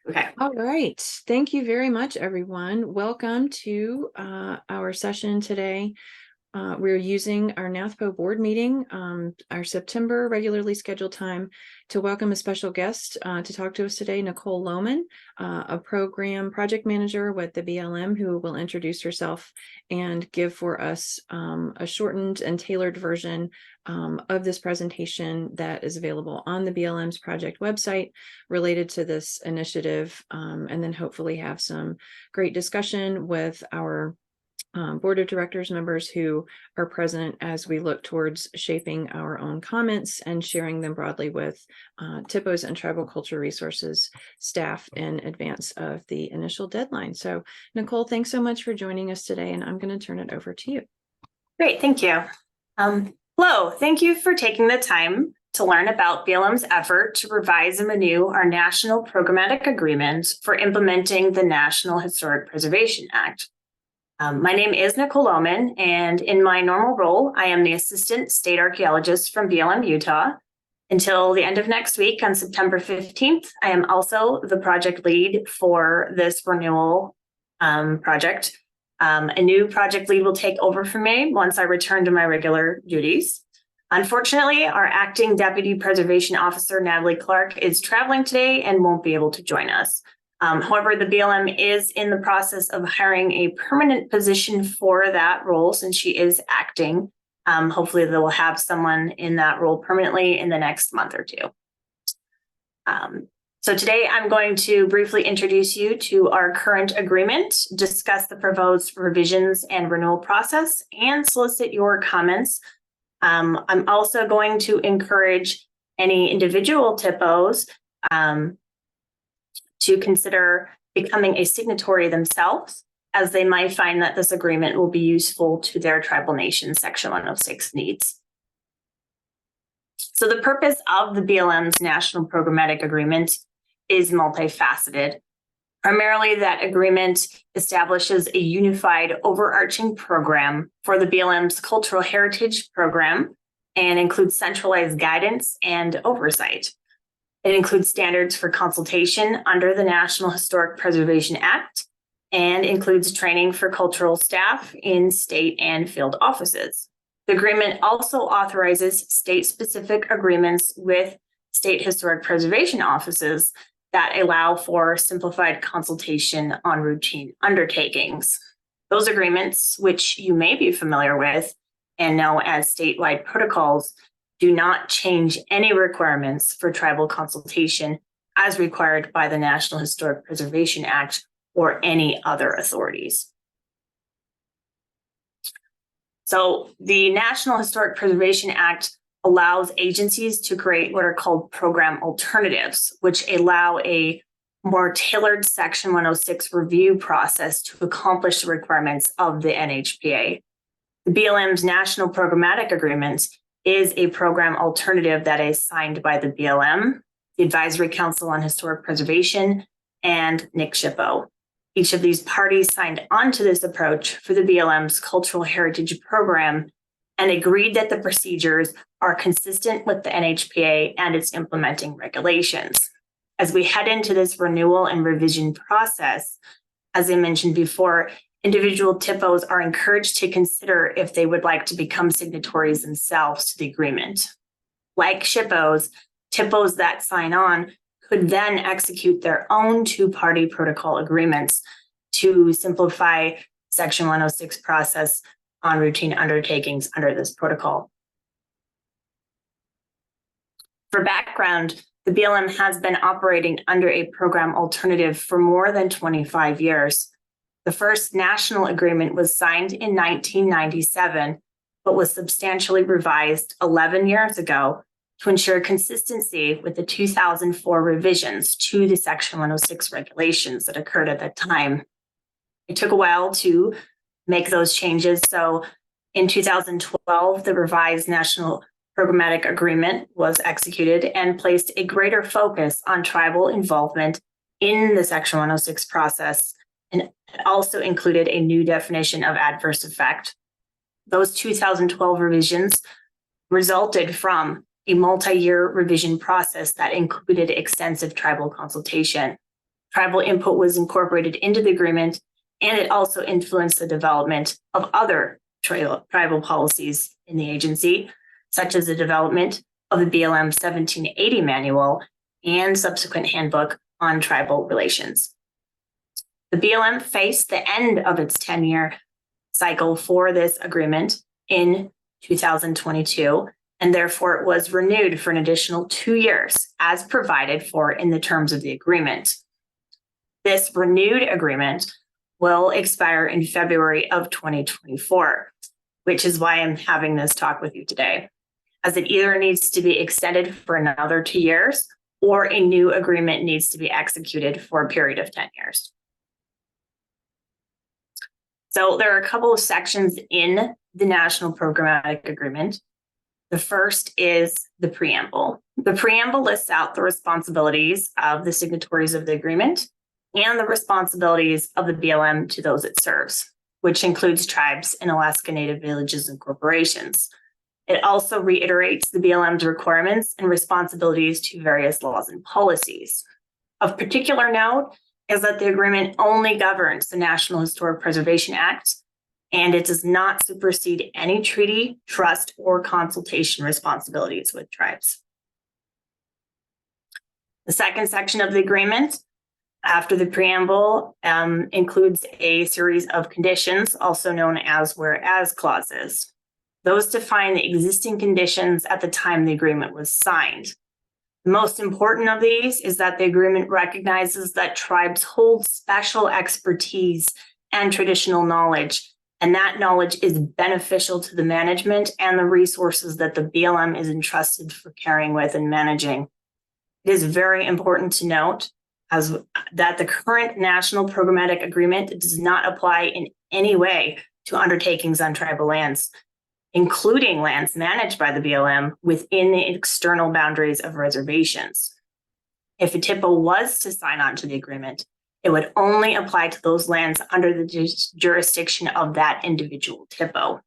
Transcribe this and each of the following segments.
Okay. All right. Thank you very much, everyone. Welcome to our session today. We're using our NATHPO board meeting, our September regularly scheduled time, to welcome a special guest to talk to us today, Nicole Lohman, a program project manager with the BLM, who will introduce herself and give for us a shortened and tailored version of this presentation that is available on the BLM's project website related to this initiative, and then hopefully have some great discussion with our board of directors members who are present as we look towards shaping our own comments and sharing them broadly with THPO's and Tribal Culture Resources staff in advance of the initial deadline. So Nicole, thanks so much for joining us today, and I'm going to turn it over to you. Great, thank you. Hello, thank you for taking the time to learn about BLM's effort to revise and renew our National Programmatic Agreement for implementing the National Historic Preservation Act. My name is Nicole Lohman, and in my normal role, I am the Assistant State Archaeologist from BLM Utah. Until the end of next week on September 15th, I am also the project lead for this renewal project. A new project lead will take over from me once I return to my regular duties. Unfortunately, our acting Deputy Preservation Officer, Natalie Clark, is traveling today and won't be able to join us. However, the BLM is in the process of hiring a permanent position for that role since she is acting. Hopefully they will have someone in that role permanently in the next month or two. So today I'm going to briefly introduce you to our current agreement, discuss the proposed revisions and renewal process, and solicit your comments. I'm also going to encourage any individual THPOs to consider becoming a signatory themselves, as they might find that this agreement will be useful to their tribal nation Section 106 needs. So the purpose of the BLM's National Programmatic Agreement is multifaceted. Primarily, that agreement establishes a unified overarching program for the BLM's Cultural Heritage Program and includes centralized guidance and oversight. It includes standards for consultation under the National Historic Preservation Act and includes training for cultural staff in state and field offices. The agreement also authorizes state-specific agreements with state historic preservation offices that allow for simplified consultation on routine undertakings. Those agreements, which you may be familiar with and know as statewide protocols, do not change any requirements for tribal consultation as required by the National Historic Preservation Act or any other authorities. So the National Historic Preservation Act allows agencies to create what are called program alternatives, which allow a more tailored Section 106 review process to accomplish the requirements of the NHPA. The BLM's National Programmatic Agreement is a program alternative that is signed by the BLM, the Advisory Council on Historic Preservation, and NATHPO. Each of these parties signed onto this approach for the BLM's Cultural Heritage Program and agreed that the procedures are consistent with the NHPA and its implementing regulations. As we head into this renewal and revision process, as I mentioned before, individual THPOs are encouraged to consider if they would like to become signatories themselves to the agreement. Like SHPOs, THPOs that sign on could then execute their own two-party protocol agreements to simplify Section 106 process on routine undertakings under this protocol. For background, the BLM has been operating under a program alternative for more than 25 years. The first national agreement was signed in 1997, but was substantially revised 11 years ago to ensure consistency with the 2004 revisions to the Section 106 regulations that occurred at that time. It took a while to make those changes. So in 2012, the revised National Programmatic Agreement was executed and placed a greater focus on tribal involvement in the Section 106 process, and it also included a new definition of adverse effect. Those 2012 revisions resulted from a multi-year revision process that included extensive tribal consultation. Tribal input was incorporated into the agreement, and it also influenced the development of other tribal policies in the agency, such as the development of the BLM 1780 manual and subsequent handbook on tribal relations. The BLM faced the end of its 10-year cycle for this agreement in 2022, and therefore it was renewed for an additional 2 years as provided for in the terms of the agreement. This renewed agreement will expire in February of 2024, which is why I'm having this talk with you today, as it either needs to be extended for another 2 years or a new agreement needs to be executed for a period of 10 years. So there are a couple of sections in the National Programmatic Agreement. The first is the preamble. The preamble lists out the responsibilities of the signatories of the agreement and the responsibilities of the BLM to those it serves, which includes tribes and Alaska Native villages and corporations. It also reiterates the BLM's requirements and responsibilities to various laws and policies. Of particular note is that the agreement only governs the National Historic Preservation Act, and it does not supersede any treaty, trust, or consultation responsibilities with tribes. The second section of the agreement, after the preamble, includes a series of conditions, also known as whereas clauses. Those define the existing conditions at the time the agreement was signed. The most important of these is that the agreement recognizes that tribes hold special expertise and traditional knowledge, and that knowledge is beneficial to the management and the resources that the BLM is entrusted for carrying with and managing. It is very important to note that the current National Programmatic Agreement does not apply in any way to undertakings on tribal lands, including lands managed by the BLM within the external boundaries of reservations. If a TIPO was to sign on to the agreement, it would only apply to those lands under the jurisdiction of that individual TIPO.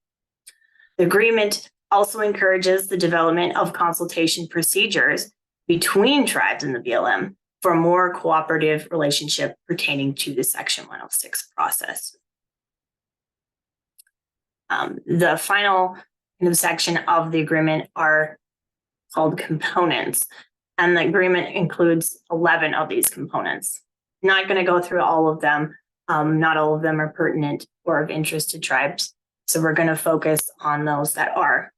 The agreement also encourages the development of consultation procedures between tribes and the BLM for a more cooperative relationship pertaining to the Section 106 process. The final section of the agreement are called components, and the agreement includes 11 of these components. I'm not going to go through all of them. Not all of them are pertinent or of interest to tribes, so we're going to focus on those that are.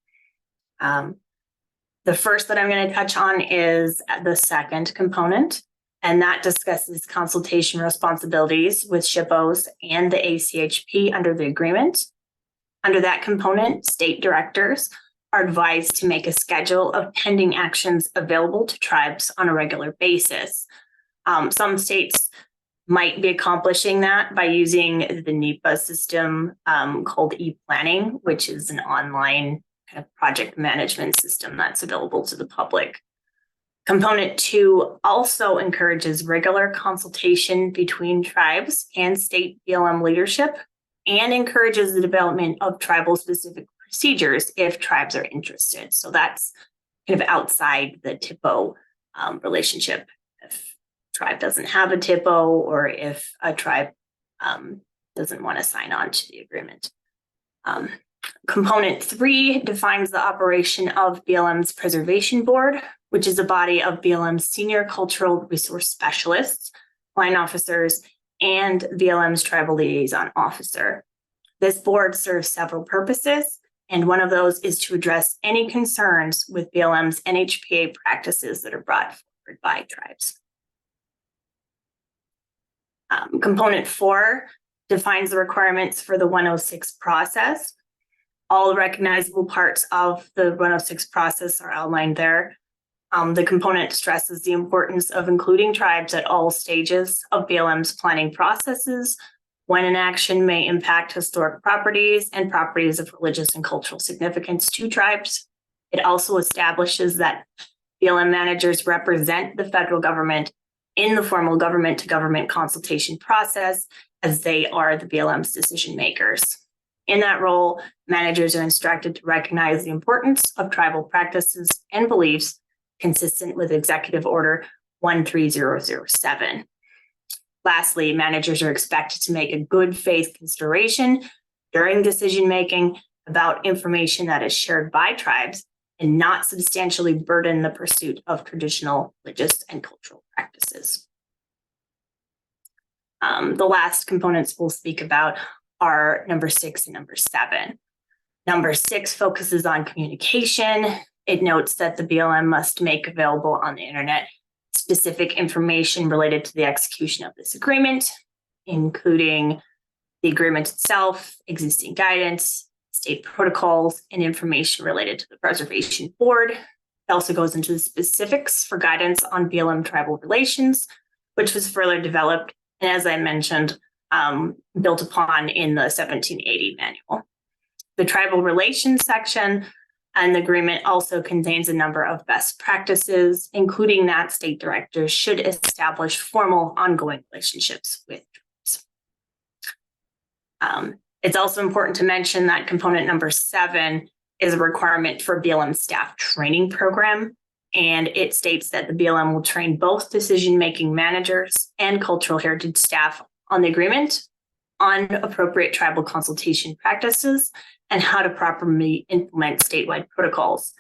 The first that I'm going to touch on is the second component, and that discusses consultation responsibilities with SHPOs and the ACHP under the agreement. Under that component, state directors are advised to make a schedule of pending actions available to tribes on a regular basis. Some states might be accomplishing that by using the NEPA system called e-planning, which is an online kind of project management system that's available to the public. Component 2 also encourages regular consultation between tribes and state BLM leadership and encourages the development of tribal specific procedures if tribes are interested. So that's kind of outside the TIPO relationship. If a tribe doesn't have a TIPO or if a tribe doesn't want to sign on to the agreement. Component 3 defines the operation of BLM's Preservation Board, which is a body of BLM's senior cultural resource specialists, line officers, and BLM's tribal liaison officer. This board serves several purposes, and one of those is to address any concerns with BLM's NHPA practices that are brought forward by tribes. Component 4 defines the requirements for the 106 process. All recognizable parts of the 106 process are outlined there. The component stresses the importance of including tribes at all stages of BLM's planning processes when an action may impact historic properties and properties of religious and cultural significance to tribes. It also establishes that BLM managers represent the federal government in the formal government-to-government consultation process, as they are the BLM's decision makers. In that role, managers are instructed to recognize the importance of tribal practices and beliefs consistent with Executive Order 13007. Lastly, managers are expected to make a good faith consideration during decision-making about information that is shared by tribes and not substantially burden the pursuit of traditional religious and cultural practices. The last components we'll speak about are number 6 and number 7. Number 6 focuses on communication. It notes that the BLM must make available on the internet specific information related to the execution of this agreement, including the agreement itself, existing guidance, state protocols, and information related to the Preservation Board. It also goes into the specifics for guidance on BLM tribal relations, which was further developed, and as I mentioned, built upon in the 1780 manual. The tribal relations section and the agreement also contains a number of best practices, including that state directors should establish formal ongoing relationships with tribes. It's also important to mention that component number 7 is a requirement for BLM staff training program, and it states that the BLM will train both decision-making managers and cultural heritage staff on the agreement, on appropriate tribal consultation practices, and how to properly implement statewide protocols.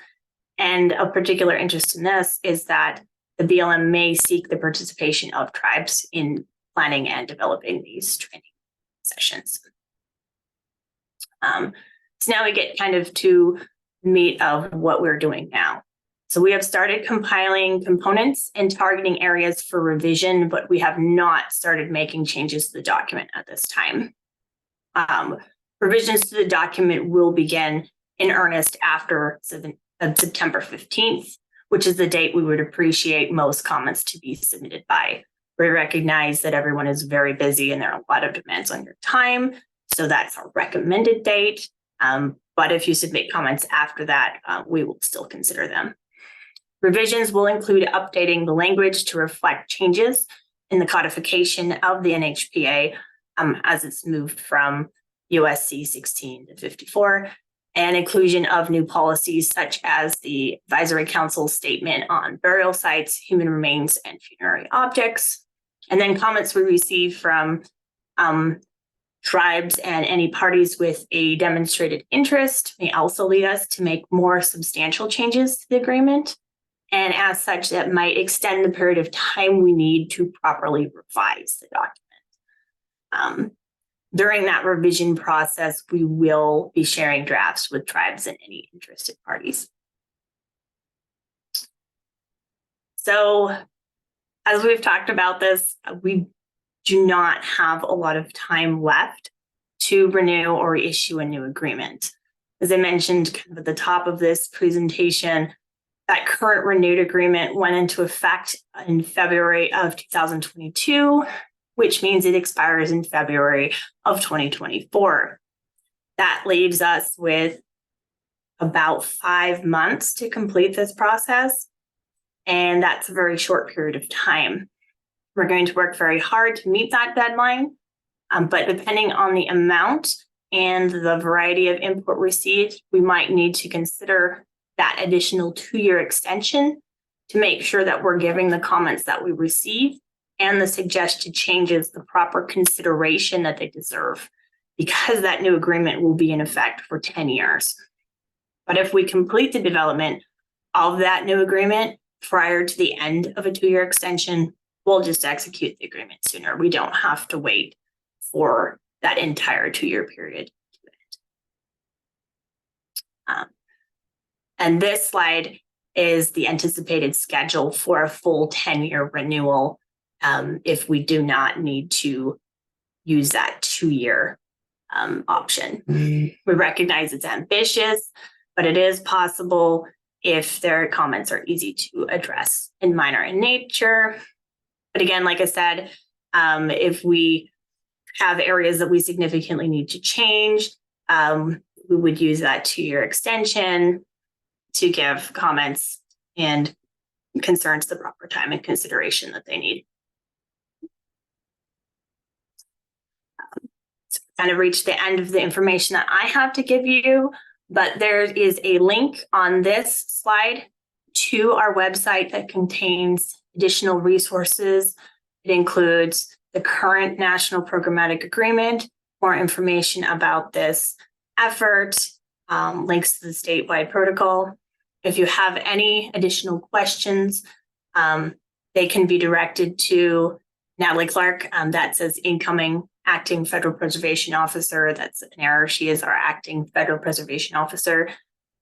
And of particular interest in this is that the BLM may seek the participation of tribes in planning and developing these training sessions. So now we get kind of to the meat of what we're doing now. So we have started compiling components and targeting areas for revision, but we have not started making changes to the document at this time. Revisions to the document will begin in earnest after September 15th, which is the date we would appreciate most comments to be submitted by. We recognize that everyone is very busy and there are a lot of demands on your time, so that's our recommended date. But if you submit comments after that, we will still consider them. Revisions will include updating the language to reflect changes in the codification of the NHPA as it's moved from USC 16 to 54, and inclusion of new policies such as the Advisory Council statement on burial sites, human remains, and funerary objects. And then comments we receive from tribes and any parties with a demonstrated interest may also lead us to make more substantial changes to the agreement. And as such, that might extend the period of time we need to properly revise the document. During that revision process, we will be sharing drafts with tribes and any interested parties. So as we've talked about this, we do not have a lot of time left to renew or reissue a new agreement. As I mentioned kind of at the top of this presentation, that current renewed agreement went into effect in February of 2022, which means it expires in February of 2024. That leaves us with about 5 months to complete this process, and that's a very short period of time. We're going to work very hard to meet that deadline, but depending on the amount and the variety of input received, we might need to consider that additional 2-year extension to make sure that we're giving the comments that we receive and the suggested changes the proper consideration that they deserve, because that new agreement will be in effect for 10 years. But if we complete the development of that new agreement prior to the end of a 2-year extension, we'll just execute the agreement sooner. We don't have to wait for that entire 2-year period to end. And this slide is the anticipated schedule for a full 10-year renewal if we do not need to use that 2-year option. We recognize it's ambitious, but it is possible if their comments are easy to address and minor in nature. But again, like I said, if we have areas that we significantly need to change, we would use that 2-year extension to give comments and concerns the proper time and consideration that they need. So kind of reached the end of the information that I have to give you, but there is a link on this slide to our website that contains additional resources. It includes the current National Programmatic Agreement, more information about this effort, links to the statewide protocol. If you have any additional questions, they can be directed to Natalie Clark. That says incoming acting federal preservation officer. That's an error. She is our acting federal preservation officer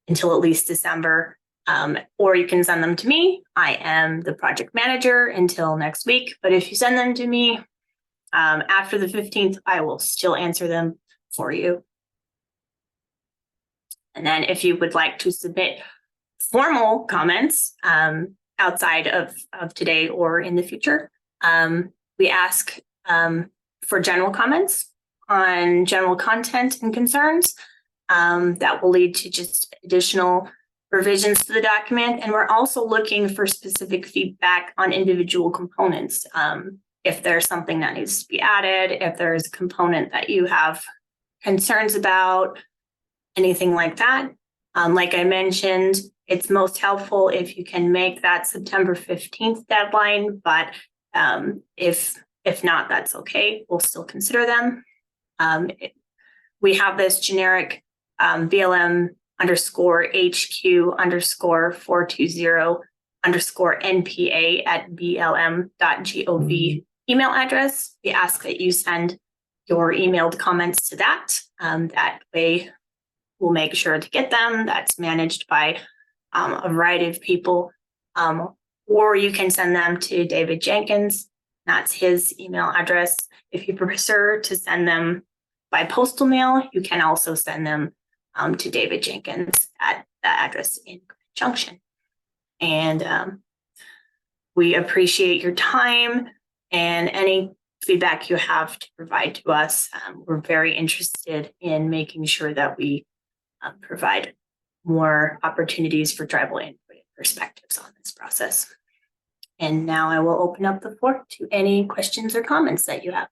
until at least December. Or you can send them to me. I am the project manager until next week. But if you send them to me after the 15th, I will still answer them for you. And then if you would like to submit formal comments outside of today or in the future, we ask for general comments on general content and concerns that will lead to just additional revisions to the document. And we're also looking for specific feedback on individual components. If there's something that needs to be added, if there's a component that you have concerns about, anything like that. Like I mentioned, it's most helpful if you can make that September 15th deadline, but if not, that's okay. We'll still consider them. We have this generic BLM _ HQ _ 420 _ NPA at blm.gov email address. We ask that you send your emailed comments to that. That way we'll make sure to get them. That's managed by a variety of people. Or you can send them to David Jenkins. That's his email address. If you prefer to send them by postal mail, you can also send them to David Jenkins at the address in Junction. And we appreciate your time and any feedback you have to provide to us. We're very interested in making sure that we provide more opportunities for tribal input and perspectives on this process. And now I will open up the floor to any questions or comments that you have.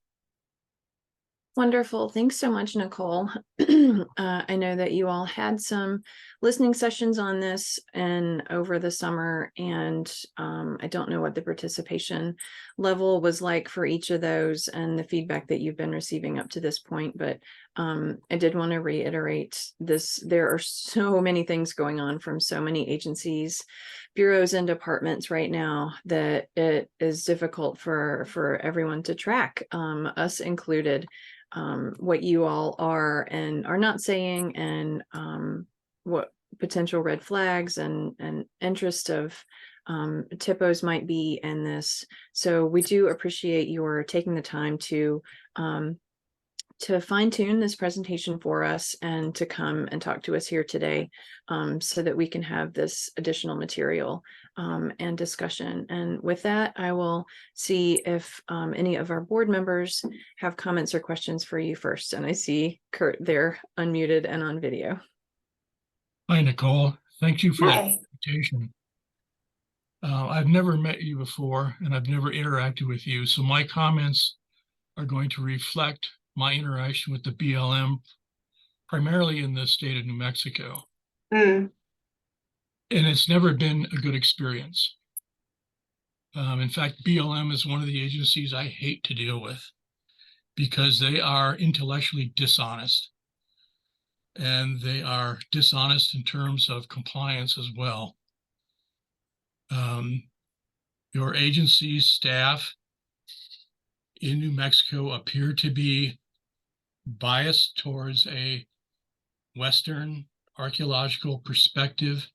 Wonderful. Thanks so much, Nicole. I know that you all had some listening sessions on this and over the summer, and I don't know what the participation level was like for each of those and the feedback that you've been receiving up to this point. But I did want to reiterate this. There are so many things going on from so many agencies, bureaus, and departments right now that it is difficult for everyone to track, us included. What you all are and are not saying, and what potential red flags and interest of TIPOs might be in this. So we do appreciate your taking the time to fine tune this presentation for us and to come and talk to us here today, so that we can have this additional material and discussion. And with that, I will see if any of our board members have comments or questions for you first. And I see Kurt there unmuted and on video. Hi, Nicole. Thank you for that invitation. I've never met you before and I've never interacted with you. So my comments are going to reflect my interaction with the BLM, primarily in the state of New Mexico. And it's never been a good experience. In fact, BLM is one of the agencies I hate to deal with because they are intellectually dishonest. And they are dishonest in terms of compliance as well. Your agency's staff in New Mexico appear to be biased towards a Western archaeological perspective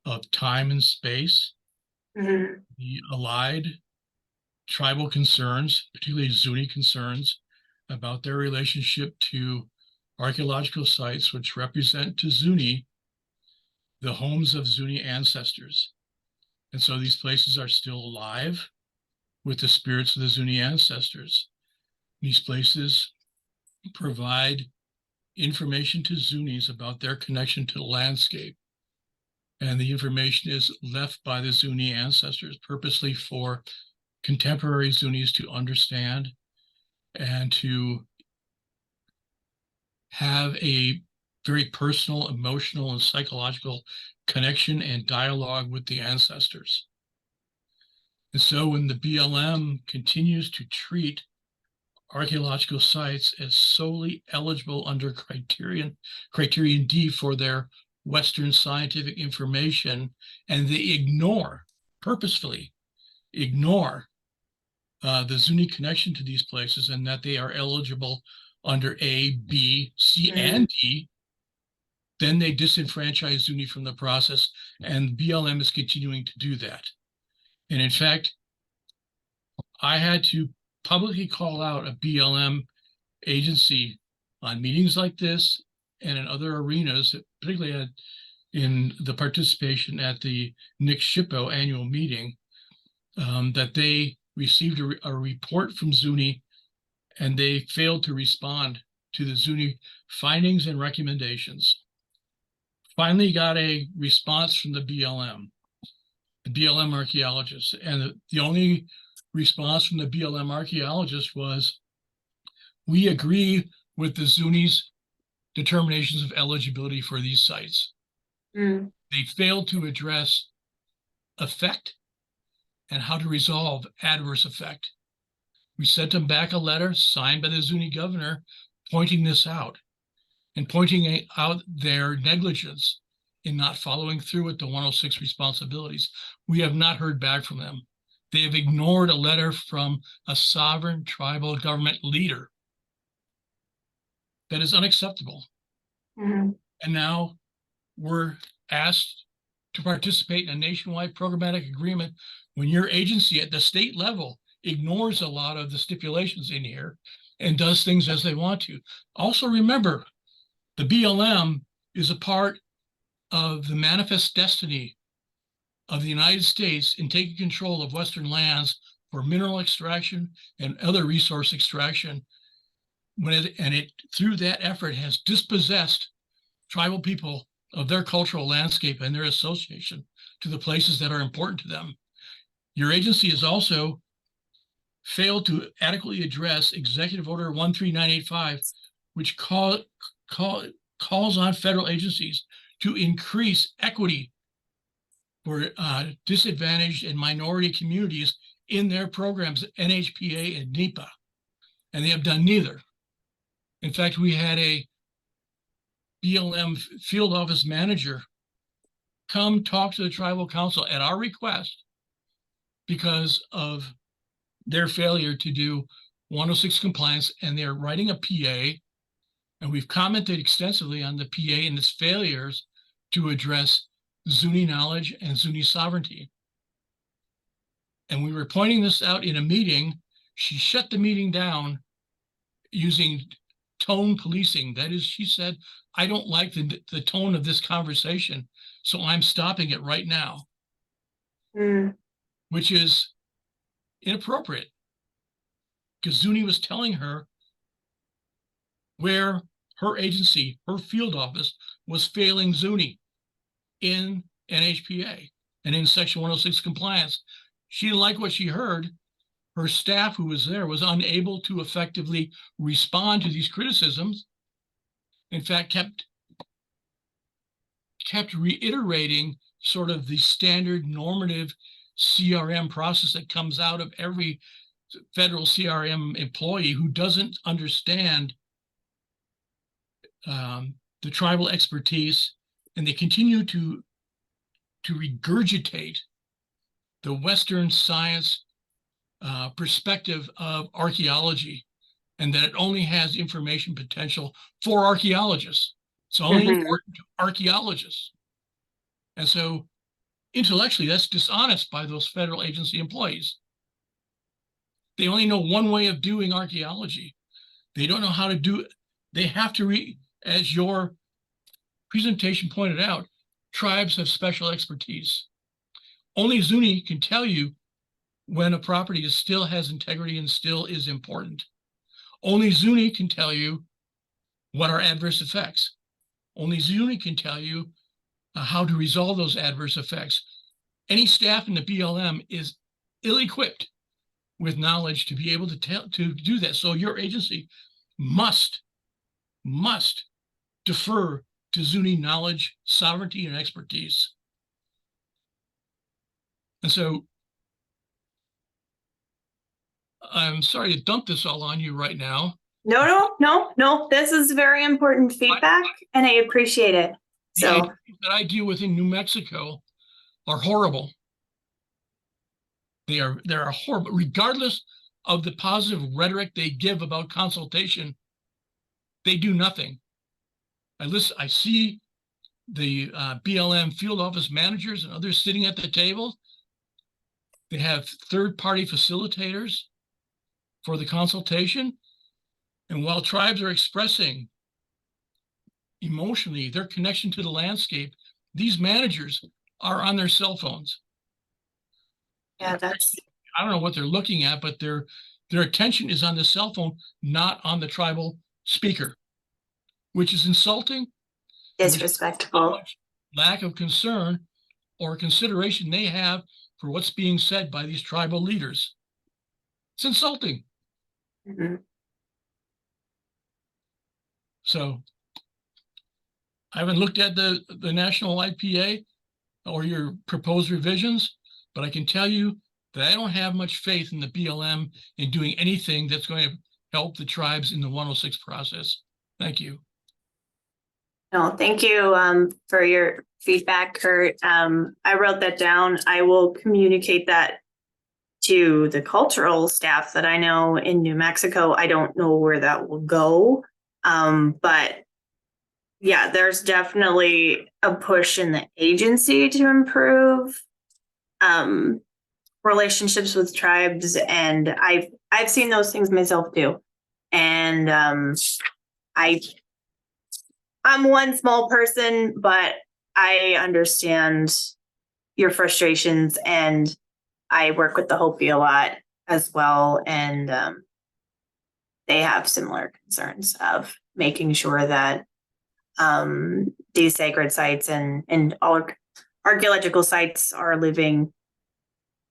of time and space. The allied tribal concerns, particularly Zuni concerns, about their relationship to archaeological sites which represent to Zuni the homes of Zuni ancestors. And so these places are still alive with the spirits of the Zuni ancestors. These places provide information to Zunis about their connection to the landscape. And the information is left by the Zuni ancestors purposely for contemporary Zunis to understand and to have a very personal, emotional, and psychological connection and dialogue with the ancestors. And so when the BLM continues to treat archaeological sites as solely eligible under criterion D for their Western scientific information, and they purposefully ignore the Zuni connection to these places, and that they are eligible under A, B, C, and D, then they disenfranchise Zuni from the process, and BLM is continuing to do that. And in fact, I had to publicly call out a BLM agency on meetings like this and in other arenas, particularly in the participation at the NATHPO annual meeting, that they received a report from Zuni and they failed to respond to the Zuni findings and recommendations. Finally got a response from the BLM archaeologists, and the only response from the BLM archaeologists was, we agree with the Zuni's determinations of eligibility for these sites. They failed to address effect and how to resolve adverse effect. We sent them back a letter signed by the Zuni governor pointing this out and pointing out their negligence in not following through with the 106 responsibilities. We have not heard back from them. They have ignored a letter from a sovereign tribal government leader. That is unacceptable. And now we're asked to participate in a nationwide programmatic agreement when your agency at the state level ignores a lot of the stipulations in here and does things as they want to. Also remember, the BLM is a part of the manifest destiny of the United States in taking control of Western lands for mineral extraction and other resource extraction. Through that effort has dispossessed tribal people of their cultural landscape and their association to the places that are important to them. Your agency has also failed to adequately address Executive Order 13985, which calls on federal agencies to increase equity for disadvantaged and minority communities in their programs, NHPA and NEPA, and they have done neither. In fact, we had a BLM field office manager come talk to the tribal council at our request because of their failure to do 106 compliance, and they're writing a PA, and we've commented extensively on the PA and its failures to address Zuni knowledge and Zuni sovereignty. And we were pointing this out in a meeting. She shut the meeting down using tone policing. That is, she said, I don't like the tone of this conversation, so I'm stopping it right now. Which is inappropriate, because Zuni was telling her where her agency, her field office, was failing Zuni in NHPA and in Section 106 compliance. She didn't like what she heard. Her staff who was there was unable to effectively respond to these criticisms. In fact, kept reiterating sort of the standard normative CRM process that comes out of every federal CRM employee who doesn't understand the tribal expertise, and they continue to regurgitate the Western science perspective of archaeology, and that it only has information potential for archaeologists. It's only important to archaeologists. And so intellectually, that's dishonest by those federal agency employees. They only know one way of doing archaeology. They don't know how to do it. They have to as your presentation pointed out, tribes have special expertise. Only Zuni can tell you when a property still has integrity and still is important. Only Zuni can tell you what are adverse effects. Only Zuni can tell you how to resolve those adverse effects. Any staff in the BLM is ill-equipped with knowledge to be able to do that. So your agency must defer to Zuni knowledge, sovereignty, and expertise. And so I'm sorry to dump this all on you right now. No. This is very important feedback, and I appreciate it. The So, agencies that I deal with in New Mexico are horrible. They're horrible, regardless of the positive rhetoric they give about consultation. They do nothing. I see the BLM field office managers and others sitting at the table. They have third-party facilitators for the consultation. And while tribes are expressing emotionally their connection to the landscape, these managers are on their cell phones. yeah, I don't know what they're looking at, but their attention is on the cell phone, not on the tribal speaker, which is insulting. disrespectful. Lack of concern or consideration they have for what's being said by these tribal leaders. It's insulting. Mm-hmm. So I haven't looked at the national IPA or your proposed revisions, but I can tell you that I don't have much faith in the BLM in doing anything that's going to help the tribes in the 106 process. Thank you. No, thank you for your feedback, Kurt. I wrote that down. I will communicate that to the cultural staff that I know in New Mexico. I don't know where that will go. But yeah, there's definitely a push in the agency to improve relationships with tribes, and I've seen those things myself too. And I'm one small person, but I understand your frustrations, and I work with the Hopi a lot as well, and they have similar concerns of making sure that these sacred sites and all archaeological sites are living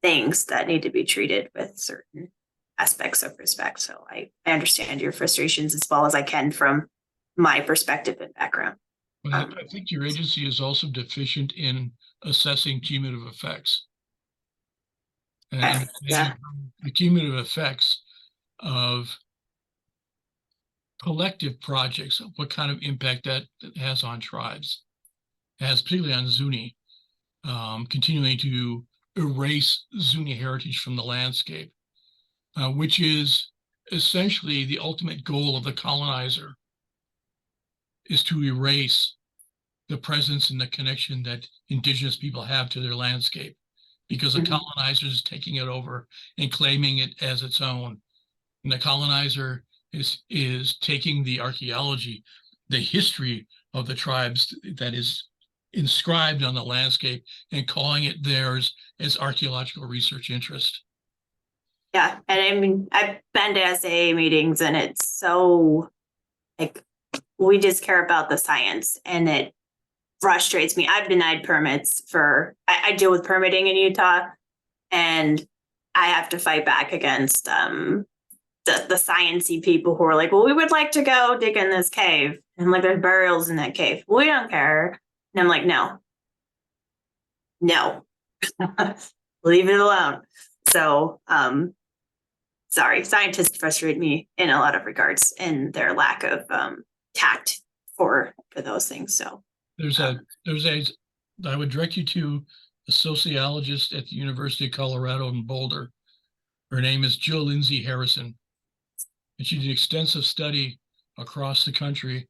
things that need to be treated with certain aspects of respect. So I understand your frustrations as well as I can from my perspective and background. I think your agency is also deficient in assessing cumulative effects. And Yeah. the cumulative effects of collective projects, what kind of impact that has on tribes, has particularly on Zuni, continuing to erase Zuni heritage from the landscape, which is essentially the ultimate goal of the colonizer, is to erase the presence and the connection that indigenous people have to their landscape, because the colonizer is taking it over and claiming it as its own. And the colonizer is taking the archaeology, the history of the tribes that is inscribed on the landscape, and calling it theirs as archaeological research interest. Yeah, and I mean, I've been to SAA meetings, and it's so like we just care about the science, and it frustrates me. I've denied permits for I deal with permitting in Utah, and I have to fight back against the sciencey people who are like, well, we would like to go dig in this cave, and like there's burials in that cave. We don't care. And I'm like, no, leave it alone. So sorry, scientists frustrate me in a lot of regards in their lack of tact for those things. So I would direct you to a sociologist at the University of Colorado in Boulder. Her name is Jill Lindsay Harrison, and she did an extensive study across the country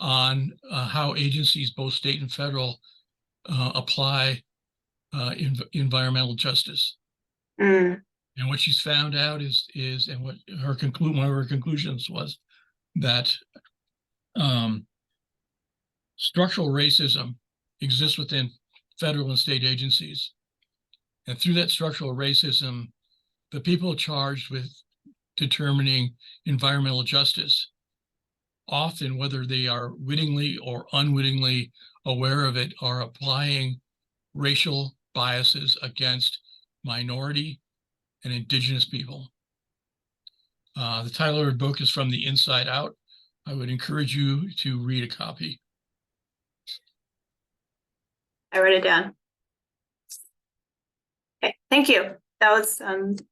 on how agencies, both state and federal, apply environmental justice. And what she's found out is and what one of her conclusions was that structural racism exists within federal and state agencies. And through that structural racism, the people charged with determining environmental justice, often, whether they are wittingly or unwittingly aware of it, are applying racial biases against minority and indigenous people. The title of her book is From the Inside Out. I would encourage you to read a copy. I wrote it down. Okay, thank you. that was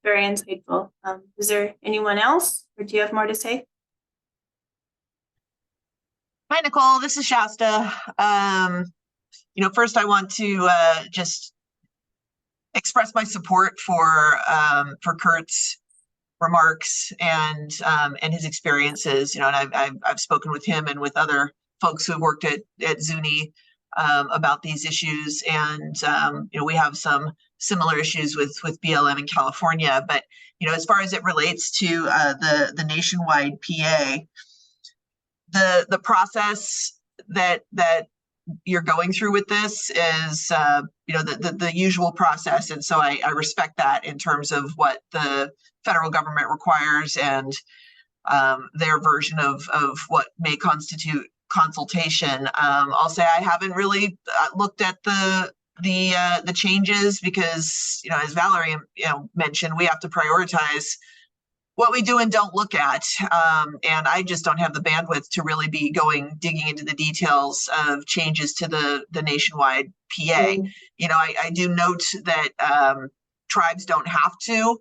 very insightful. Is there anyone else, or do you have more to say? Hi, Nicole. This is Shasta. First I want to just express my support for Kurt's remarks and his experiences. And I've spoken with him and with other folks who have worked at Zuni about these issues, and we have some similar issues with BLM in California. But as far as it relates to the nationwide PA, the process that you're going through with this is the usual process, and so I respect that in terms of what the federal government requires and their version of what may constitute consultation. I'll say I haven't really looked at the changes because as Valerie mentioned, we have to prioritize what we do and don't look at. And I just don't have the bandwidth to really be digging into the details of changes to the nationwide PA. I do note that tribes don't have to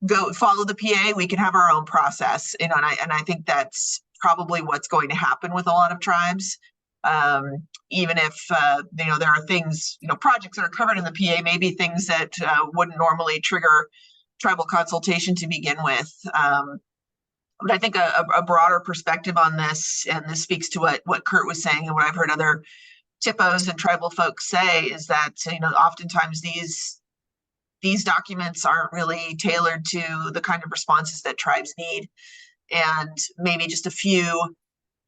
go follow the PA. We can have our own process, and I think that's probably what's going to happen with a lot of tribes. Even if there are things, projects that are covered in the PA, maybe things that wouldn't normally trigger tribal consultation to begin with. But I think a broader perspective on this, and this speaks to what Kurt was saying and what I've heard other TIPOs and tribal folks say, is that oftentimes these documents aren't really tailored to the kind of responses that tribes need, and maybe just a few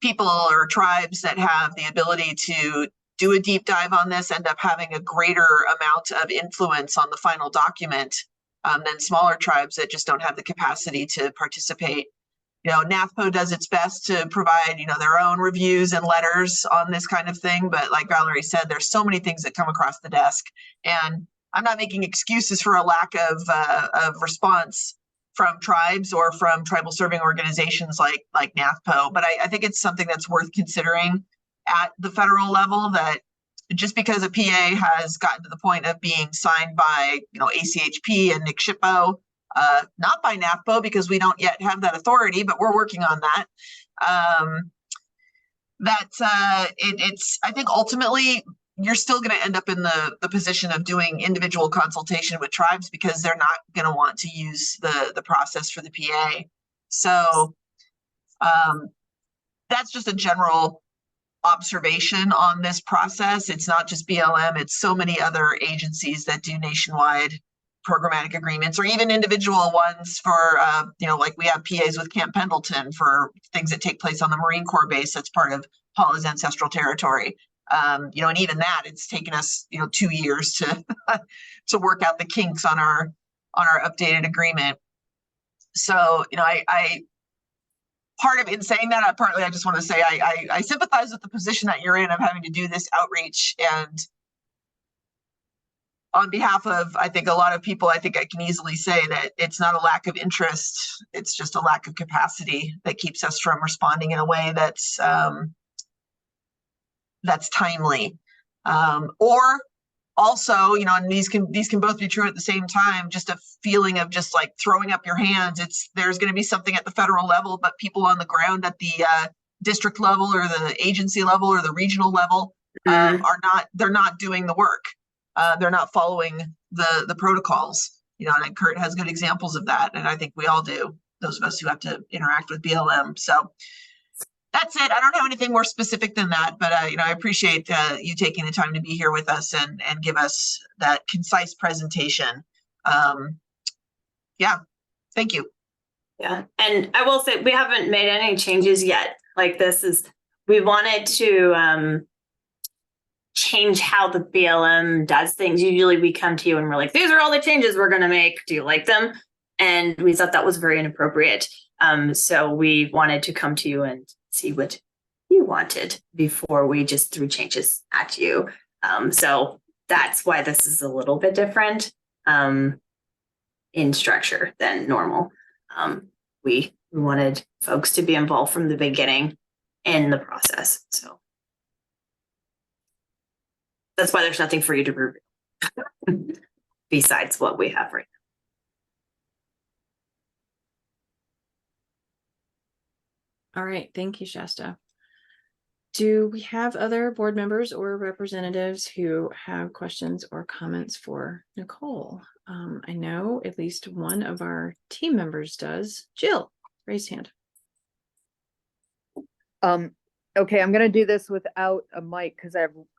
people or tribes that have the ability to do a deep dive on this end up having a greater amount of influence on the final document than smaller tribes that just don't have the capacity to participate. NATHPO does its best to provide, their own reviews and letters on this kind of thing. But like Valerie said, there's so many things that come across the desk, and I'm not making excuses for a lack of response from tribes or from tribal serving organizations like NATHPO. But I think it's something that's worth considering at the federal level, that just because a PA has gotten to the point of being signed by, ACHP and NCSHPO, not by NATHPO, because we don't yet have that authority, but we're working on that. I think ultimately you're still going to end up in the position of doing individual consultation with tribes, because they're not going to want to use the process for the PA. So that's just a general observation on this process. It's not just BLM, it's so many other agencies that do nationwide programmatic agreements, or even individual ones for, like we have PAs with Camp Pendleton for things that take place on the Marine Corps base that's part of Paula's ancestral territory. And even that, it's taken us, 2 years to to work out the kinks on our updated agreement. So, part of in saying that, partly I just want to say I sympathize with the position that you're in of having to do this outreach, and on behalf of, I think, a lot of people, I think I can easily say that it's not a lack of interest, it's just a lack of capacity that keeps us from responding in a way that's timely. Or also, and these can both be true at the same time, just a feeling of just like throwing up your hands. There's going to be something at the federal level, but people on the ground at the district level or the agency level or the regional level they're not doing the work. They're not following the protocols, and Kurt has good examples of that. And I think we all do, those of us who have to interact with BLM. So that's it. I don't have anything more specific than that, but I appreciate you taking the time to be here with us and give us that concise presentation. Yeah, thank you. Yeah, and I will say we haven't made any changes yet. Like we wanted to change how the BLM does things. Usually we come to you and we're like, these are all the changes we're going to make. Do you like them? And we thought that was very inappropriate. So we wanted to come to you and see what you wanted before we just threw changes at you. So that's why this is a little bit different in structure than normal. We wanted folks to be involved from the beginning in the process. So that's why there's nothing for you to review besides what we have right All right, thank you, Shasta. Do we have other board members or representatives who have questions or comments for Nicole? I know at least one of our team members does. Jill, raise hand. Okay, I'm gonna do this without a mic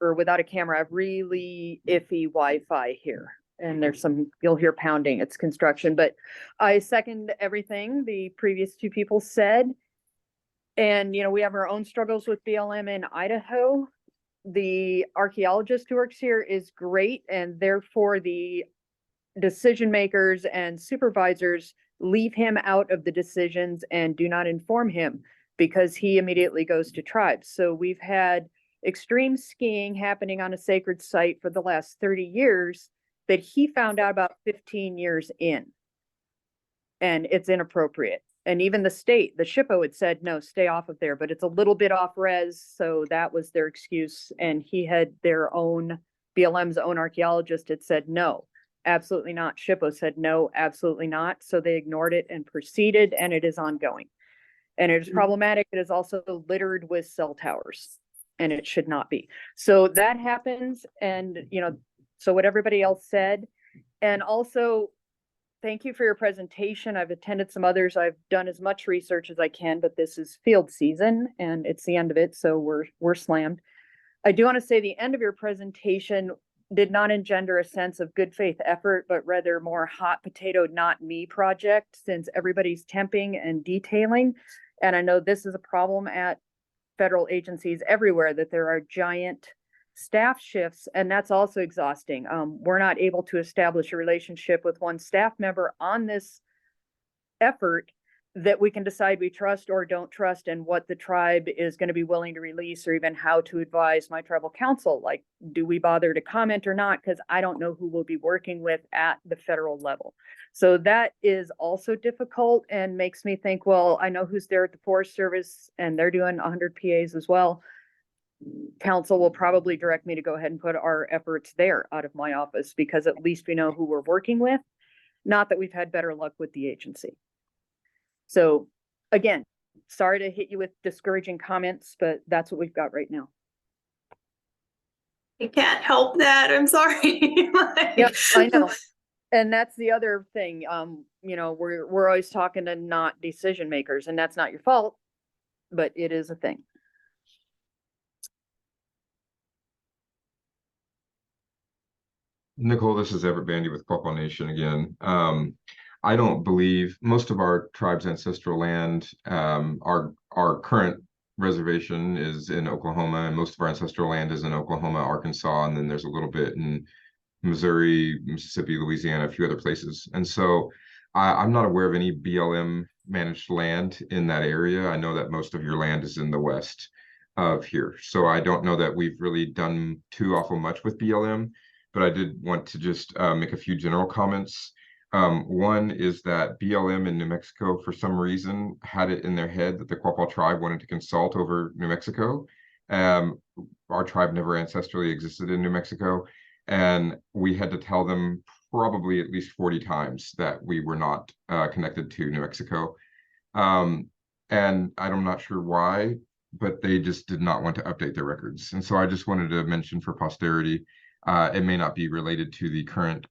or without a camera. I have really iffy Wi-Fi here. And you'll hear pounding, it's construction, but I second everything the previous two people said. And, we have our own struggles with BLM in Idaho. The archaeologist who works here is great, and therefore the decision makers and supervisors leave him out of the decisions and do not inform him because he immediately goes to tribes. So we've had extreme skiing happening on a sacred site for the last 30 years that he found out about 15 years in. And it's inappropriate. And even the state, the SHPO had said, no, stay off of there, but it's a little bit off res. So that was their excuse. And he had their own, BLM's own archaeologist had said, no, absolutely not. SHPO said, no, absolutely not. So they ignored it and proceeded, and it is ongoing. And it is problematic. It is also littered with cell towers, and it should not be. So that happens. And, so what everybody else said, and also thank you for your presentation. I've attended some others. I've done as much research as I can, but this is field season and it's the end of it. So we're slammed. I do want to say the end of your presentation did not engender a sense of good faith effort, but rather more hot potato, not me project, since everybody's temping and detailing. And I know this is a problem at federal agencies everywhere, that there are giant staff shifts, and that's also exhausting. We're not able to establish a relationship with one staff member on this effort that we can decide we trust or don't trust, and what the tribe is going to be willing to release, or even how to advise my tribal council. Like, do we bother to comment or not? Because I don't know who we'll be working with at the federal level. So that is also difficult and makes me think, well, I know who's there at the Forest Service, and they're doing 100 PAs as well. Council will probably direct me to go ahead and put our efforts there out of my office, because at least we know who we're working with. Not that we've had better luck with the agency. So again, sorry to hit you with discouraging comments, but that's what we've got right now. I can't help that. I'm sorry. Yep, I know. And that's the other thing. We're always talking to not decision makers, and that's not your fault, but it is a thing. Nicole, this is Everett Bandy with Quapaw Nation again. I don't believe most of our tribe's ancestral land, our current reservation is in Oklahoma, and most of our ancestral land is in Oklahoma, Arkansas, and then there's a little bit in Missouri, Mississippi, Louisiana, a few other places. And so I'm not aware of any BLM managed land in that area. I know that most of your land is in the west of here. So I don't know that we've really done too awful much with BLM. But I did want to just make a few general comments. One is that BLM in New Mexico, for some reason, had it in their head that the Quapaw tribe wanted to consult over New Mexico. Our tribe never ancestrally existed in New Mexico, and we had to tell them probably at least 40 times that we were not connected to New Mexico. And I'm not sure why, but they just did not want to update their records. And so I just wanted to mention for posterity, it may not be related to the current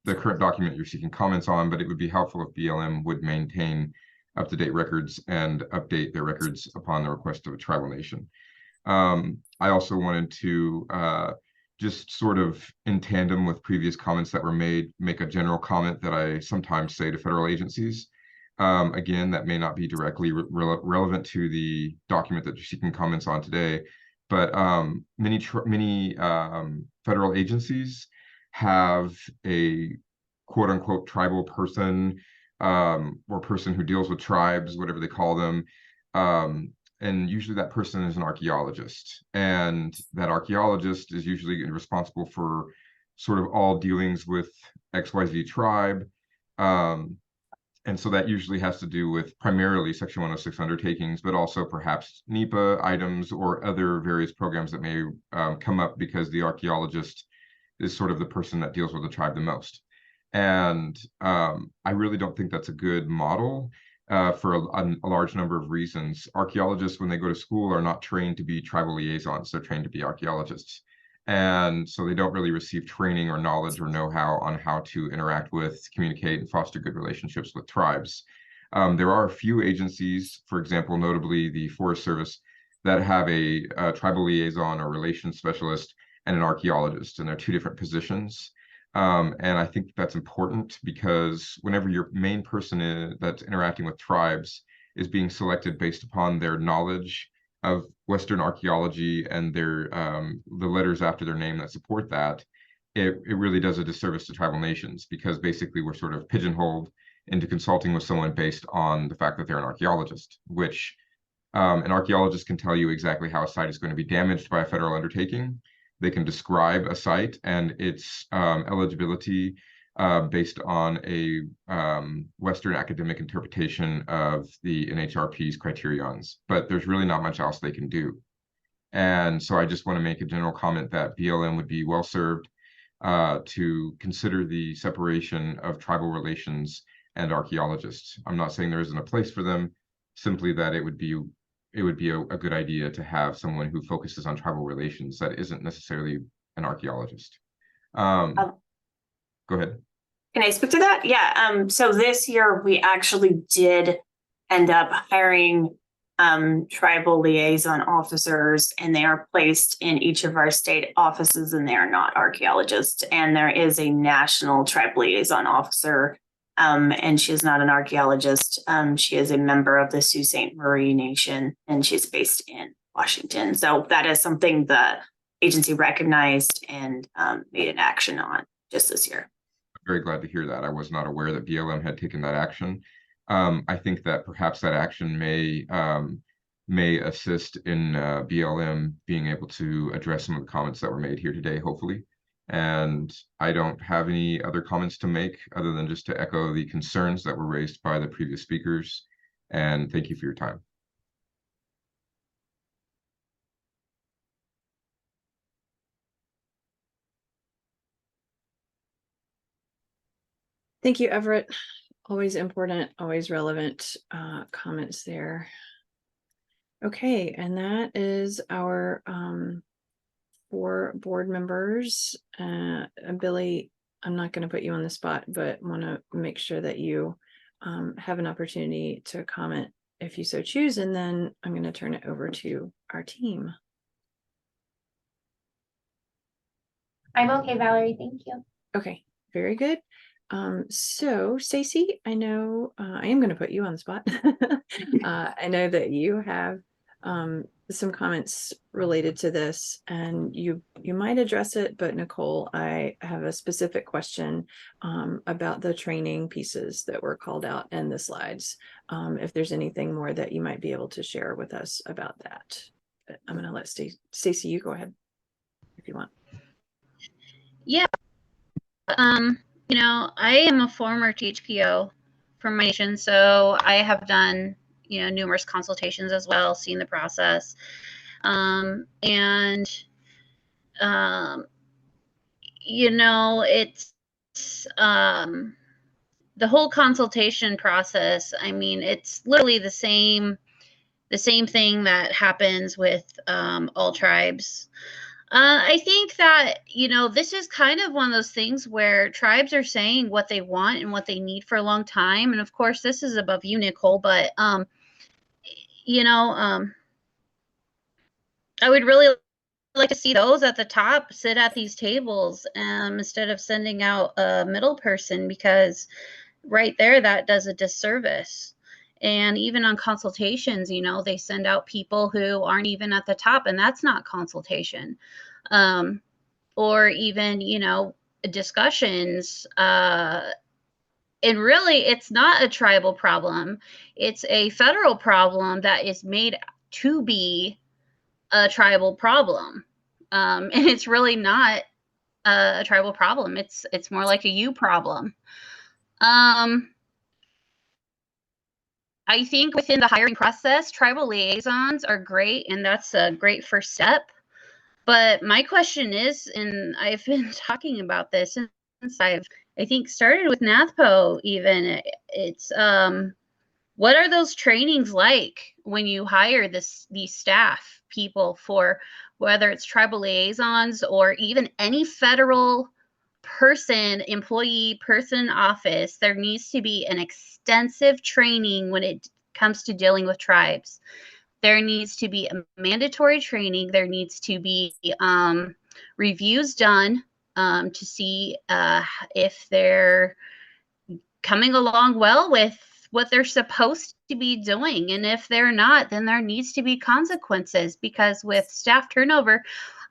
document you're seeking comments on, but it would be helpful if BLM would maintain up-to-date records and update their records upon the request of a tribal nation. I also wanted to just sort of in tandem with previous comments that were made, make a general comment that I sometimes say to federal agencies. Again, that may not be directly relevant to the document that you're seeking comments on today, but many federal agencies have a quote unquote tribal person or person who deals with tribes, whatever they call them. And usually that person is an archaeologist, and that archaeologist is usually responsible for sort of all dealings with XYZ tribe. And so that usually has to do with primarily Section 106 undertakings, but also perhaps NEPA items or other various programs that may come up because the archaeologist is sort of the person that deals with the tribe the most. And I really don't think that's a good model. for a large number of reasons. Archaeologists, when they go to school, are not trained to be tribal liaisons. They're trained to be archaeologists. And so they don't really receive training or knowledge or know-how on how to interact with, communicate, and foster good relationships with tribes. There are a few agencies, for example, notably the Forest Service, that have a tribal liaison or relations specialist and an archaeologist, and they're two different positions. And I think that's important because whenever your main person that's interacting with tribes is being selected based upon their knowledge of Western archaeology and their the letters after their name that support that, it really does a disservice to tribal nations, because basically we're sort of pigeonholed into consulting with someone based on the fact that they're an archaeologist, which an archaeologist can tell you exactly how a site is going to be damaged by a federal undertaking. They can describe a site and its eligibility based on a Western academic interpretation of the NHRP's criterions, but there's really not much else they can do. And so I just want to make a general comment that BLM would be well served to consider the separation of tribal relations and archaeologists. I'm not saying there isn't a place for them, simply that it would be a good idea to have someone who focuses on tribal relations that isn't necessarily an archaeologist. Go ahead. Can I speak to that? Yeah. So this year we actually did end up hiring tribal liaison officers, and they are placed in each of our state offices, and they are not archaeologists. And there is a national tribal liaison officer, and she is not an archaeologist. She is a member of the Sault Ste. Marie Nation, and she's based in Washington. So that is something the agency recognized and made an action on just this year. I'm very glad to hear that. I was not aware that BLM had taken that action. I think that perhaps that action may assist in BLM being able to address some of the comments that were made here today, hopefully. And I don't have any other comments to make other than just to echo the concerns that were raised by the previous speakers. And thank you for your time. Thank you, Everett. Always important, always relevant comments there. Okay, and that is our 4 board members. Billy, I'm not going to put you on the spot, but want to make sure that you have an opportunity to comment if you so choose, and then I'm going to turn it over to our team. I'm okay, Valerie. Thank you. Okay, very good. So Stacy, I know I am going to put you on the spot. I know that you have some comments related to this, and you might address it, but Nicole, I have a specific question about the training pieces that were called out in the slides. If there's anything more that you might be able to share with us about that. But I'm going to let Stacy, you go ahead if you want. Yeah. You know, I am a former THPO from my nation, so I have done, you know, numerous consultations as well, seen the process. You know, it's the whole consultation process. I mean, it's literally the same thing that happens with all tribes. I think that, you know, this is kind of one of those things where tribes are saying what they want and what they need for a long time. And of course, this is above you, Nicole, but, you know, I would really like to see those at the top sit at these tables instead of sending out a middle person, because right there, that does a disservice. And even on consultations, you know, they send out people who aren't even at the top, and that's not consultation. Or even, you know, discussions. And really, it's not a tribal problem. It's a federal problem that is made to be a tribal problem. And it's really not a tribal problem. It's more like a you problem. I think within the hiring process, tribal liaisons are great, and that's a great first step. But my question is, and I've been talking about this since I think started with NATHPO even, it's what are those trainings like when you hire these staff people for, whether it's tribal liaisons or even any federal person, employee, person in office? There needs to be an extensive training when it comes to dealing with tribes. There needs to be a mandatory training. There needs to be reviews done to see if they're coming along well with what they're supposed to be doing. And if they're not, then there needs to be consequences, because with staff turnover,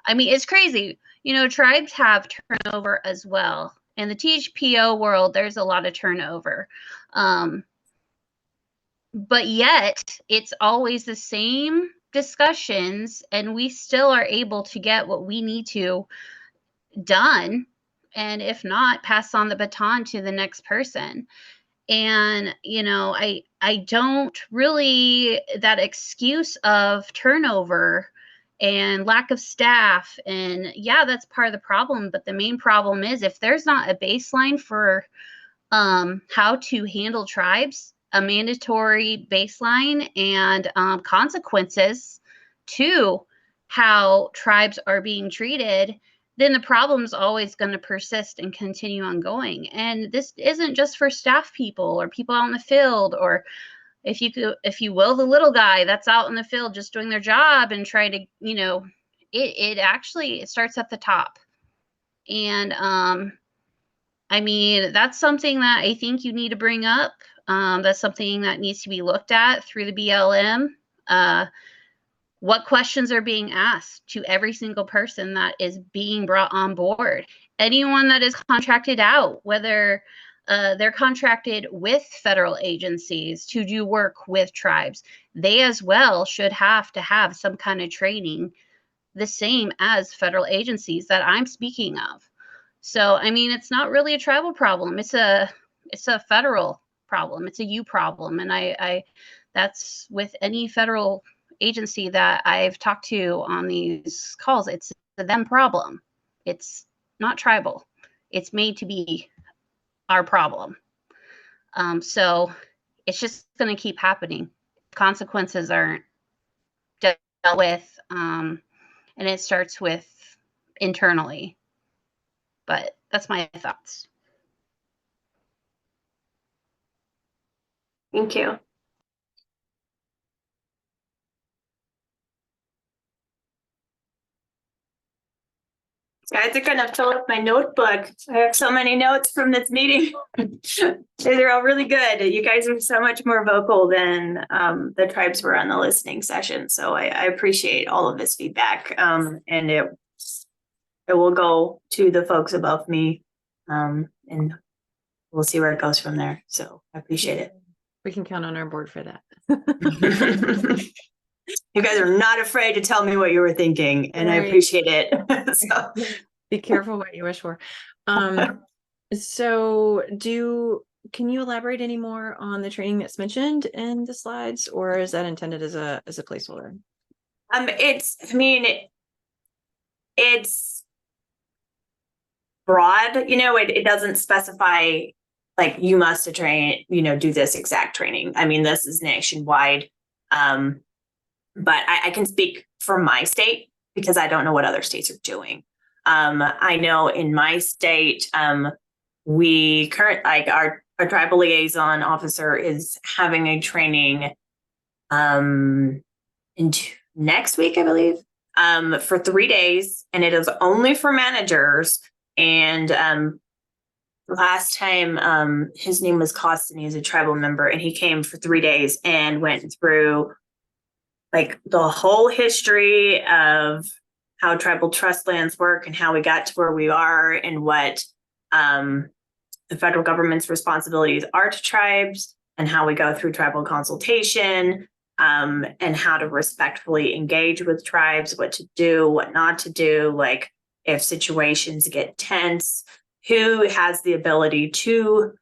I mean, it's crazy. You know, tribes have turnover as well. In the THPO world, there's a lot of turnover. But yet it's always the same discussions, and we still are able to get what we need to done. And if not, pass on the baton to the next person. And, you know, I don't really, that excuse of turnover and lack of staff, and yeah, that's part of the problem. But the main problem is, if there's not a baseline for how to handle tribes, a mandatory baseline, and consequences to how tribes are being treated, then the problem's always going to persist and continue on going. And this isn't just for staff people or people out in the field, or if you will, the little guy that's out in the field just doing their job and trying to, you know, it actually starts at the top. And I mean, that's something that I think you need to bring up. That's something that needs to be looked at through the BLM. What questions are being asked to every single person that is being brought on board? Anyone that is contracted out, whether they're contracted with federal agencies to do work with tribes, they as well should have to have some kind of training, the same as federal agencies that I'm speaking of. So, I mean, it's not really a tribal problem. It's a federal problem. It's a you problem. And I that's with any federal agency that I've talked to on these calls. It's a them problem. It's not tribal. It's made to be our problem. So it's just going to keep happening. Consequences aren't dealt with. And it starts with internally. But that's my thoughts. Thank you. Guys are gonna fill up my notebook. I have so many notes from this meeting. They're all really good. You guys are so much more vocal than the tribes were on the listening session. So I appreciate all of this feedback. And it will go to the folks above me. And we'll see where it goes from there. So I appreciate it. We can count on our board for that. You guys are not afraid to tell me what you were thinking, and I appreciate it. So. Be careful what you wish for. So can you elaborate any more on the training that's mentioned in the slides, or is that intended as a placeholder? It's broad, you know, it doesn't specify like you must train, you know, do this exact training. I mean, this is nationwide. But I can speak for my state because I don't know what other states are doing. I know in my state, our tribal liaison officer is having a training next week, I believe, for 3 days, and it is only for managers. And last time, his name was Costin. He's a tribal member, and he came for 3 days and went through like the whole history of how tribal trust lands work and how we got to where we are, and what the federal government's responsibilities are to tribes, and how we go through tribal consultation, and how to respectfully engage with tribes, what to do, what not to do, like if situations get tense, who has the ability to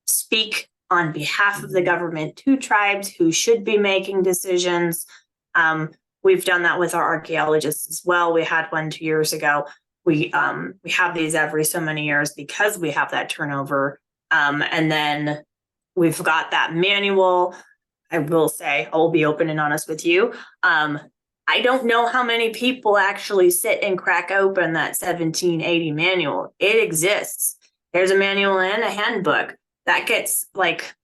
speak on behalf of the government to tribes, who should be making decisions. We've done that with our archaeologists as well. We had one 2 years ago. We have these every so many years because we have that turnover. And then we've got that manual I will say, I'll be open and honest with you. I don't know how many people actually sit and crack open that 1780 manual. It exists. There's a manual and a handbook that gets like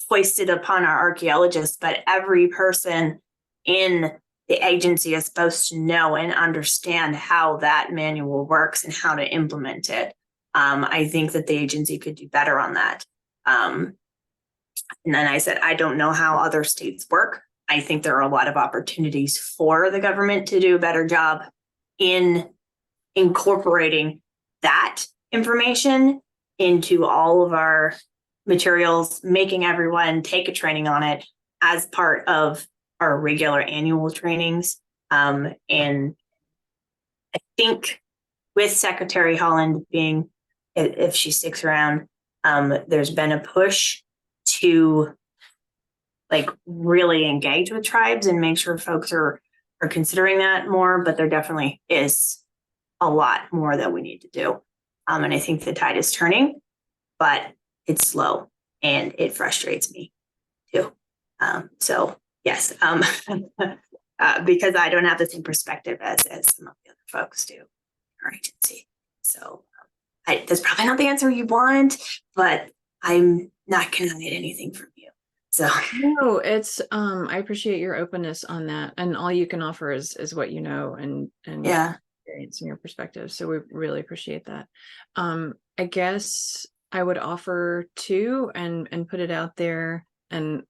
foisted upon our archaeologists, but every person in the agency is supposed to know and understand how that manual works and how to implement it. I think that the agency could do better on that. And then I said, I don't know how other states work. I think there are a lot of opportunities for the government to do a better job in incorporating that information into all of our materials, making everyone take a training on it as part of our regular annual trainings. And I think with Secretary Holland being, if she sticks around, there's been a push to like really engage with tribes and make sure folks are considering that more, but there definitely is a lot more that we need to do. And I think the tide is turning, but it's slow and it frustrates me too. So yes, because I don't have the same perspective as some of the other folks do in our agency. So that's probably not the answer you want, but I'm not going to get anything from you. So no, it's I appreciate your openness on that, and all you can offer is what you know and yeah, experience and your perspective. So we really appreciate that. I guess I would offer to and put it out there, and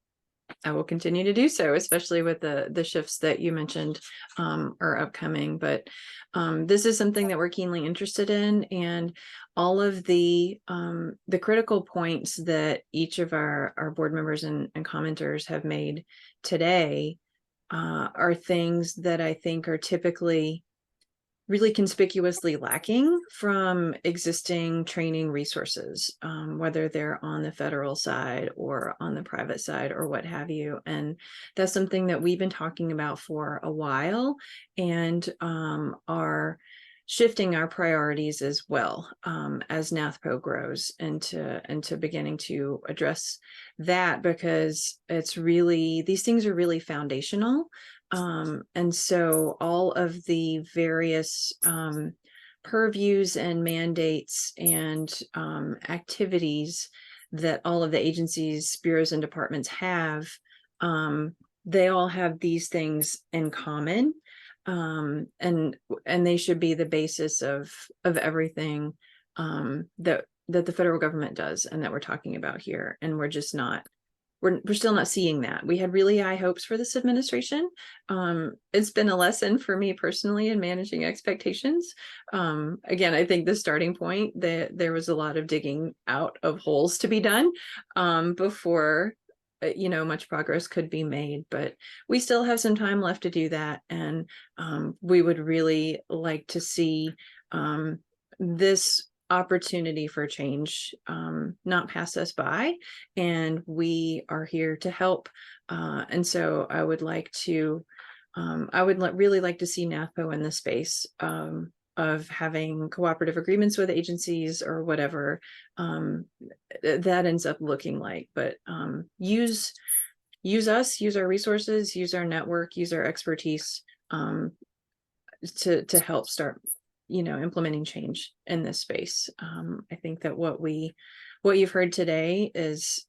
I will continue to do so, especially with the shifts that you mentioned are upcoming. But this is something that we're keenly interested in, and all of the critical points that each of our board members and commenters have made today are things that I think are typically really conspicuously lacking from existing training resources, whether they're on the federal side or on the private side or what have you. And that's something that we've been talking about for a while, and are shifting our priorities as well as NATHPO grows into beginning to address that, because it's really, these things are really foundational. And so all of the various purviews and mandates and activities that all of the agencies, bureaus, and departments have, they all have these things in common. And they should be the basis of everything that the federal government does and that we're talking about here. And we're just not, we're still not seeing that. We had really high hopes for this administration. It's been a lesson for me personally in managing expectations. Again, I think the starting point that there was a lot of digging out of holes to be done before much progress could be made, but we still have some time left to do that. And we would really like to see this opportunity for change not pass us by, and we are here to help. And so I would like to really like to see NATHPO in the space of having cooperative agreements with agencies or whatever that ends up looking like. But use us, use our resources, use our network, use our expertise to help start implementing change in this space. I think that what you've heard today is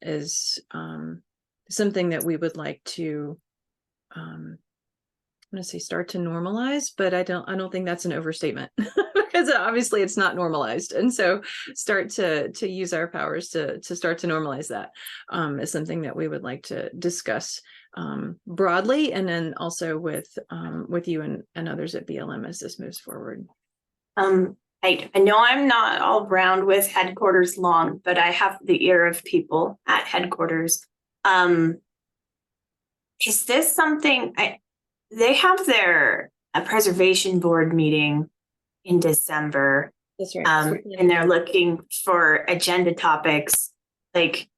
something that we would like to I'm going to say start to normalize, but I don't think that's an overstatement because obviously it's not normalized. And so start to use our powers to start to normalize that is something that we would like to discuss broadly, and then also with you and others at BLM as this moves forward. I know I'm not all round with headquarters long, but I have the ear of people at headquarters. Is this something they have their preservation board meeting in December? That's right. And they're looking for agenda topics. Like,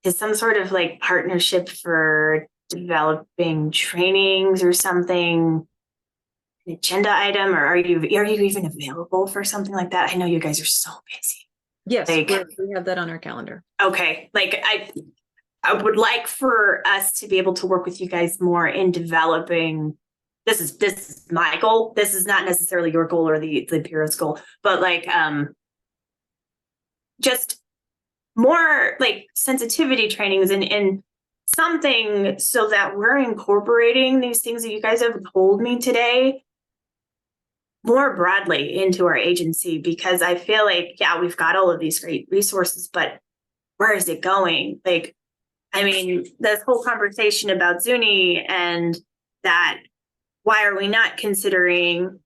is some sort of like partnership for developing trainings or something an agenda item, or are you even available for something like that? I know you guys are so busy. Yes, like, we have that on our calendar. Okay, like I would like for us to be able to work with you guys more in developing. This is my goal. This is not necessarily your goal or the Bureau's goal, but like just more like sensitivity trainings and something so that we're incorporating these things that you guys have told me today more broadly into our agency, because I feel like, yeah, we've got all of these great resources, but where is it going? Like, I mean, this whole conversation about Zuni and that, why are we not considering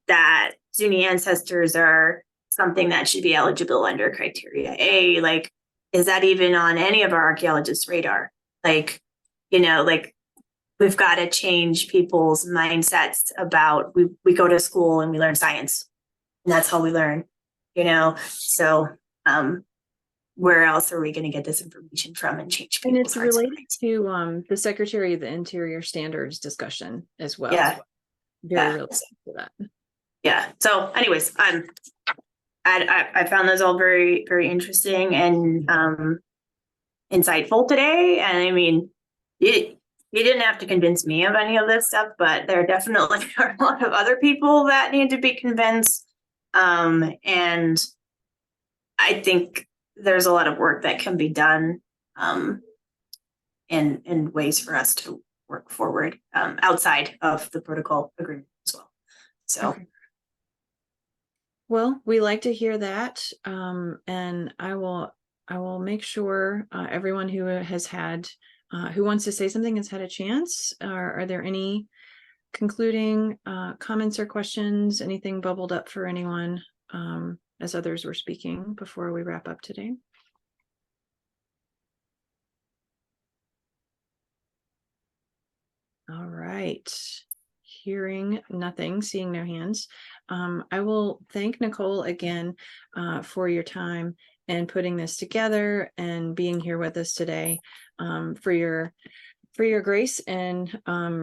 that Zuni ancestors are something that should be eligible under criteria A? Like, is that even on any of our archaeologists' radar? Like, you know, like we've got to change people's mindsets about we go to school and we learn science, and that's how we learn, you know? So, where else are we going to get this information from and change And people's it's hearts and related minds? to the Secretary of the Interior standards discussion as well. Yeah. Very Yeah. related to that. Yeah. So anyways, I found those all very, very interesting and insightful today. And I mean, you didn't have to convince me of any of this stuff, but there definitely are a lot of other people that need to be convinced. And I think there's a lot of work that can be done and ways for us to work forward outside of the protocol agreement as well. So. Okay. Well, we like to hear that. And I will make sure everyone who has had who wants to say something has had a chance. Are there any concluding comments or questions? Anything bubbled up for anyone as others were speaking before we wrap up today? All right. Hearing nothing, seeing no hands. I will thank Nicole again for your time and putting this together and being here with us today, for your grace and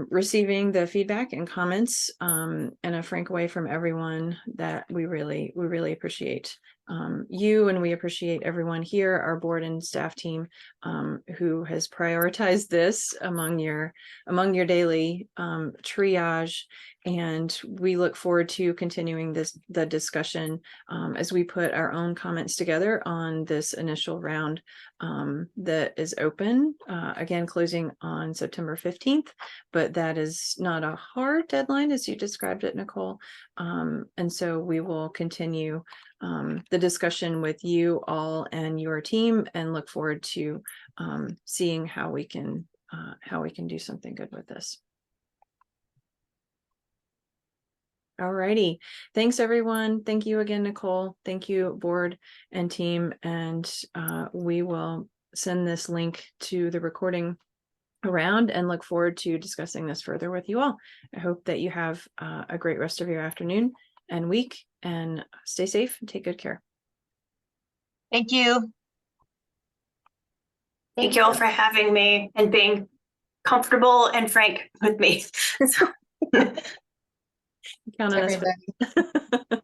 receiving the feedback and comments in a frank way from everyone that we really appreciate you, and we appreciate everyone here, our board and staff team, who has prioritized this among your daily triage. And we look forward to continuing the discussion as we put our own comments together on this initial round that is open, again, closing on September 15th, but that is not a hard deadline as you described it, Nicole. And so we will continue the discussion with you all and your team, and look forward to seeing how we can do something good with this. All righty. Thanks, everyone. Thank you again, Nicole. Thank you, board and team. And we will send this link to the recording around and look forward to discussing this further with you all. I hope that you have a great rest of your afternoon and week, and stay safe and take good care. Thank you. Thank you all for having me and being comfortable and frank with me. Count on us.